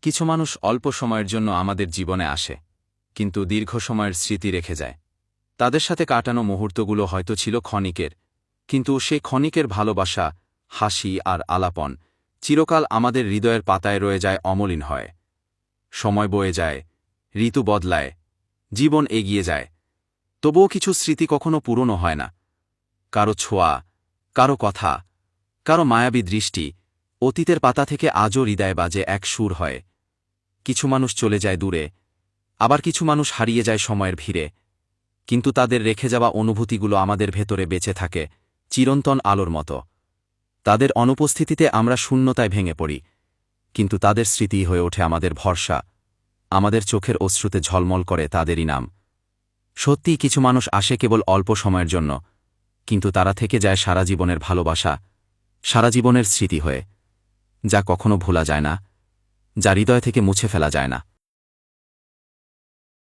কিছু মানুষ অল্প সময়ের জন্য আমাদের জীবনে আসে, কিন্তু দীর্ঘ সময়ের স্মৃতি রেখে যায়। তাদের সাথে কাটানো মুহূর্তগুলো হয়তো ছিল ক্ষণিকের, কিন্তু সেই ক্ষণিকের ভালোবাসা, হাসি আর আলাপন চিরকাল আমাদের হৃদয়ের পাতায় রয়ে যায়, অমলিন হয়। সময় বয়ে যায়, ঋতু বদলায়, জীবন এগিয়ে যায়, তবুও কিছু স্মৃতি কখনো পুরনো হয় না। কারো ছোঁয়া, কারো কথা, কারো মায়াবী দৃষ্টি অতীতের পাতা থেকে আজও হৃদয়ে বাজে এক সুর হয়। কিছু মানুষ চলে যায় দূরে, আবার কিছু মানুষ হারিয়ে যায় সময়ের ভিড়ে, কিন্তু তাদের রেখে যাওয়া অনুভূতিগুলো আমাদের ভেতরে বেঁচে থাকে, চিরন্তন আলোর মতো। তাদের অনুপস্থিতিতে আমরা শূন্যতায় ভেঙে পড়ি, কিন্তু তাদের স্মৃতি হয়ে ওঠে আমাদের ভরসা। আমাদের চোখের অশ্রুতে ঝলমল করে তাদেরই নাম। সত্যিই কিছু মানুষ আসে কেবল অল্প সময়ের জন্য, কিন্তু তারা থেকে যায় সারা জীবনের ভালোবাসা, সারা জীবনের স্মৃতি হয়ে, যা কখনো ভোলা যায় না, যা হৃদয় থেকে মুছে ফেলা যায় না।